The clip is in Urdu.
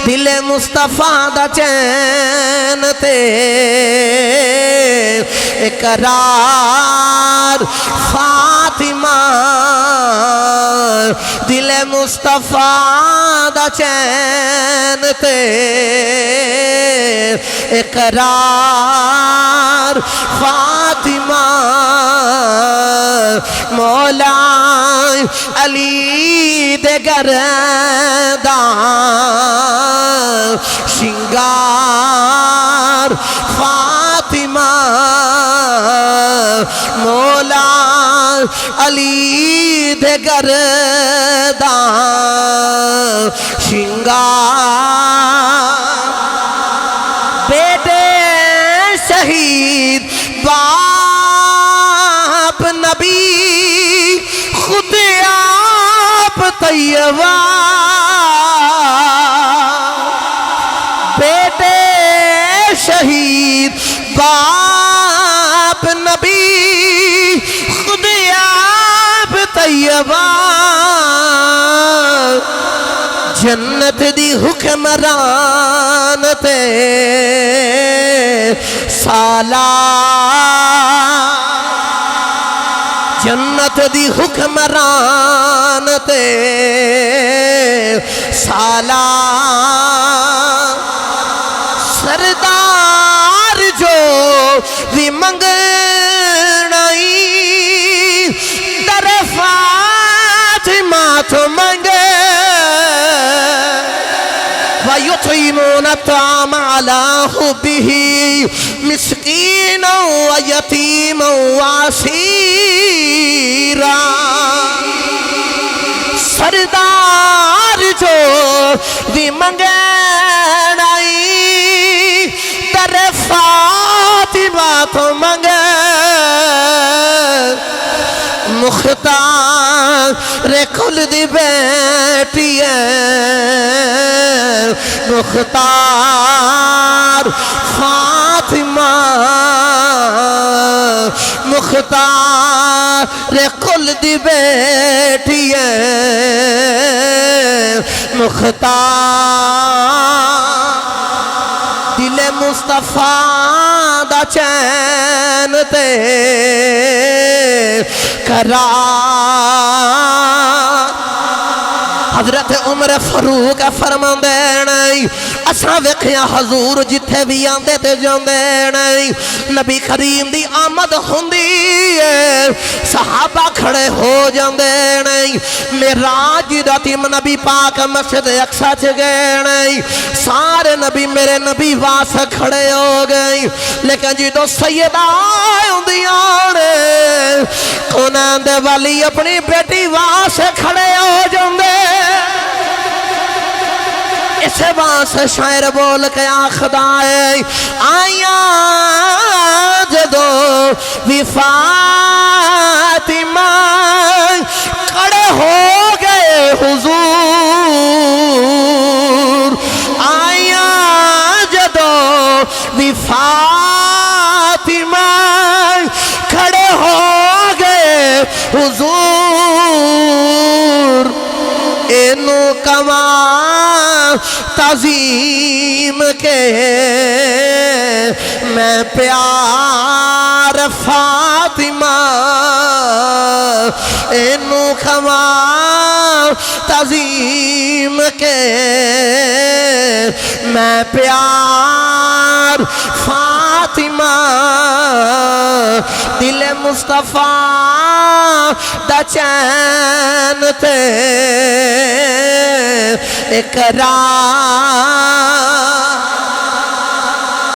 دل مصطفیٰ دا چین تے اقرار فاطمہ دل مصطفیٰ دا چین تے اقرار فاطمہ مولا علی دے گردان شنگار فاطمہ مولا علی دے گردان شنگار بیٹے شہید باپ نبی خود آپ طیبہ بیٹے شہید باپ نبی خود آپ طیبہ جنت دی حکمران تے سالار جنت دی حکمران تے سالار سردار جو بھی منگنائی در فاطمہ تو منگے وَيُطْعِمُونَ الطَّعَامَ عَلَىٰ حُبِّهِ مِسْكِينًا وَيَتِيمًا وَأَسِيرًا سردار جو بھی منگنائی در فاطمہ تو منگے مختار کل دی بیٹی ہے مختار فاطمہ مختار کل دی بیٹی ہے مختار دل مصطفیٰ دا چین تے قرار حضرت عمر فاروق فرماندے نہیں اساں ویکھیا حضور جتھے بھی آندے تے جاندے نہیں نبی کریم دی آمد ہوندی ہے صحابہ کھڑے ہو جاندے نہیں معراج راتی نبی پاک مسجد اقصی چ گئے نہیں سارے نبی میرے نبی واسطے کھڑے ہو گئے لیکن جدوں سیدہ ہوندیاں نے کوناں دے والی اپنی بیٹی واسطے کھڑے ہو جاندے اسے واسطے شاعر بول کے آخدا ہے آیاں جدو بھی فاطمہ کھڑے ہو گئے حضور آیاں جدو بھی فاطمہ کھڑے ہو گئے حضور اینو کمال تعظیم کے میں پیار فاطمہ اینو کمال تعظیم کے میں پیار فاطمہ دل مصطفیٰ دا چین تے اقرار